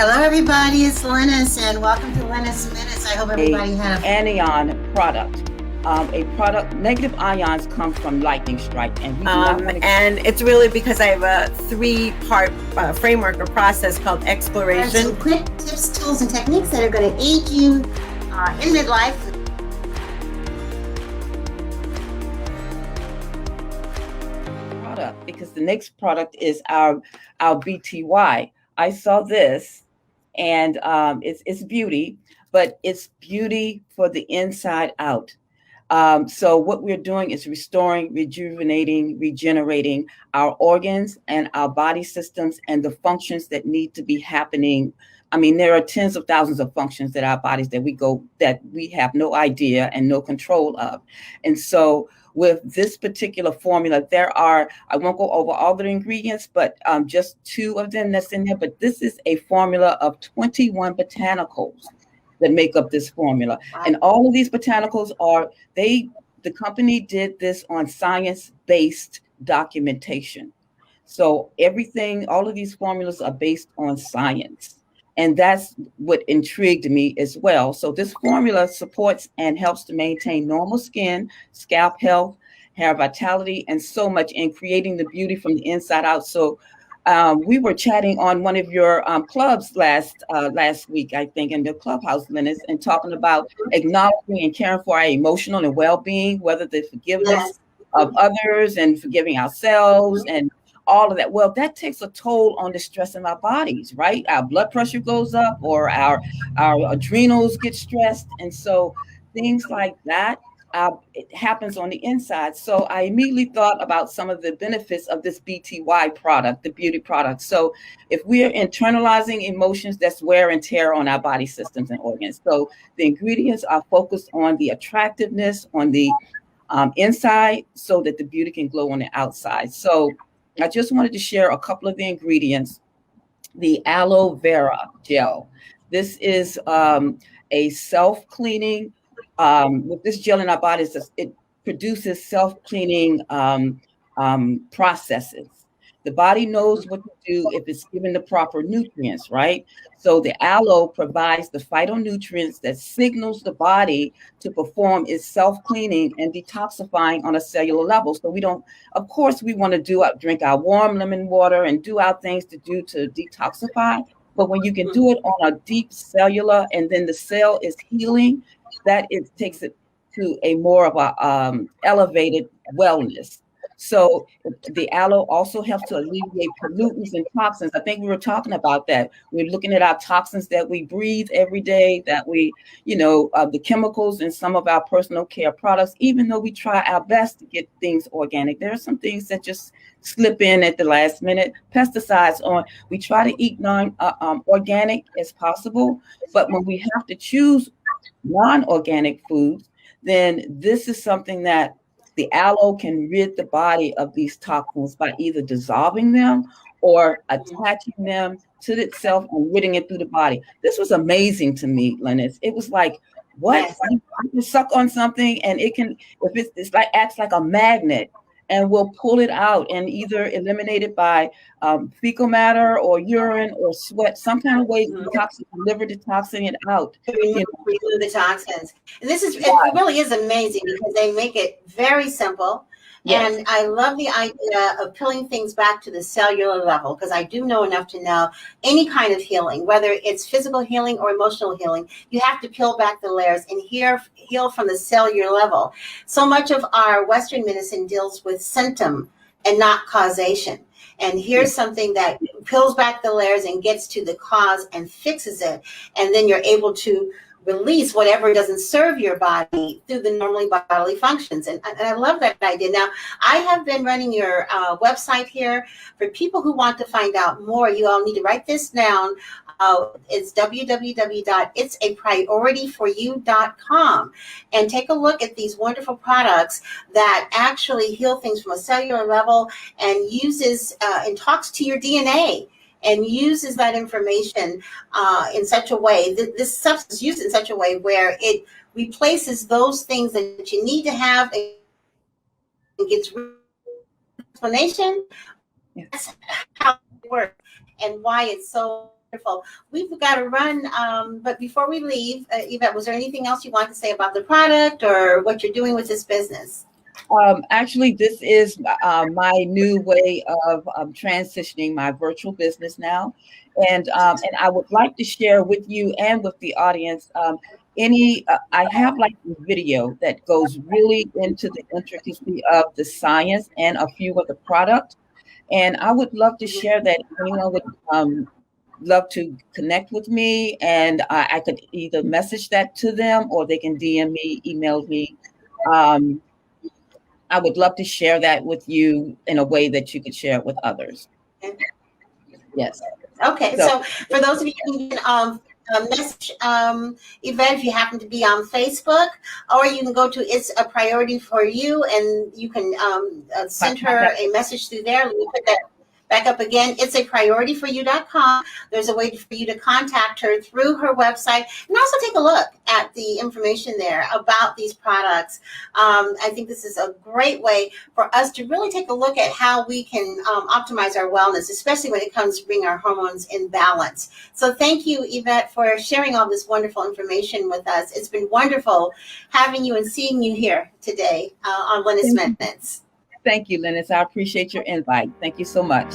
Hello, everybody. It's Lynnis, and welcome to Lynnis Minutes. I hope everybody had anion product. A product, negative ions come from lightning strike, and we do not want to. And it's really because I have a 3-part framework or process called exploration. some quick tips, tools, and techniques that are going to aid you in midlife. Product, because the next product is our BTY. I saw this, and it's beauty, but it's beauty for the inside out. So what we're doing is restoring, rejuvenating, regenerating our organs and our body systems and the functions that need to be happening. I mean, there are tens of thousands of functions that our bodies that we have no idea and no control of. And so with this particular formula, I won't go over all the ingredients, but just 2 of them that's in there. But this is a formula of 21 botanicals that make up this formula. And all of these botanicals the company did this on science-based documentation. So all of these formulas are based on science. And that's what intrigued me as well. So this formula supports and helps to maintain normal skin, scalp health, hair vitality, and so much in creating the beauty from the inside out. So we were chatting on one of your clubs last week, I think, in the clubhouse, Lynnis, and talking about acknowledging and caring for our emotional and well-being, whether the forgiveness of others and forgiving ourselves and all of that. Well, that takes a toll on the stress in our bodies, right? Our blood pressure goes up, or our adrenals get stressed, and so things like that. It happens on the inside. So I immediately thought about some of the benefits of this BTY product, the beauty product. So if we are internalizing emotions, that's wear and tear on our body systems and organs. So the ingredients are focused on the attractiveness on the inside so that the beauty can glow on the outside. So I just wanted to share a couple of the ingredients. The aloe vera gel. This is a self-cleaning. With this gel in our bodies, it produces self-cleaning processes. The body knows what to do if it's given the proper nutrients, right? So the aloe provides the phytonutrients that signals the body to perform its self-cleaning and detoxifying on a cellular level. So of course, we want to drink our warm lemon water and do our things to detoxify. But when you can do it on a deep cellular, and then the cell is healing, that it takes it to a more of a elevated wellness. So the aloe also helps to alleviate pollutants and toxins. I think we were talking about that. We're looking at our toxins that we breathe every day, that the chemicals in some of our personal care products, even though we try our best to get things organic, there are some things that just slip in at the last minute. Pesticides we try to eat organic as possible, but when we have to choose non-organic foods, then this is something that the aloe can rid the body of these toxins by either dissolving them or attaching them to itself and ridding it through the body. This was amazing to me, Lynnis. It was like, what? Yes. I can suck on something, and it's like acts like a magnet, and we'll pull it out and either eliminate it by fecal matter or urine or sweat, some kind of way liver detoxing it out. Remove the toxins. And it really is amazing because they make it very simple. Yes. And I love the idea of peeling things back to the cellular level, because I do know enough to know any kind of healing, whether it's physical healing or emotional healing, you have to peel back the layers and heal from the cellular level. So much of our Western medicine deals with symptom and not causation. And here's something that peels back the layers and gets to the cause and fixes it. And then you're able to release whatever doesn't serve your body through the normally bodily functions. And I love that idea. Now, I have been running your website here. For people who want to find out more, you all need to write this down. It's www.itsapriorityforyou.com, and take a look at these wonderful products that actually heal things from a cellular level and uses and talks to your DNA and uses that information in such a way that this substance is used in such a way where it replaces those things that you need to have and gets explanation. That's how it works and why it's so Wonderful. We've got to run, but before we leave, Yvette, was there anything else you want to say about the product or what you're doing with this business? Actually, this is my new way of transitioning my virtual business now, and I would like to share with you and with the audience I have like a video that goes really into the intricacy of the science and a few of the product, and I would love to share that. If anyone would love to connect with me, and I could either message that to them or they can DM me, email me. I would love to share that with you in a way that you could share it with others. Yes. Okay. So for those of you who can message Yvette if you happen to be on Facebook, or you can go to It's a Priority for You, and you can send her a message through there. Let me put that back up again. It's a priorityforyou.com. There's a way for you to contact her through her website, and also take a look at the information there about these products. I think this is a great way for us to really take a look at how we can optimize our wellness, especially when it comes to bring our hormones in balance. So thank you, Yvette, for sharing all this wonderful information with us. It's been wonderful having you and seeing you here today on Lynnis Minutes. Thank you, Lynnis. I appreciate your invite. Thank you so much.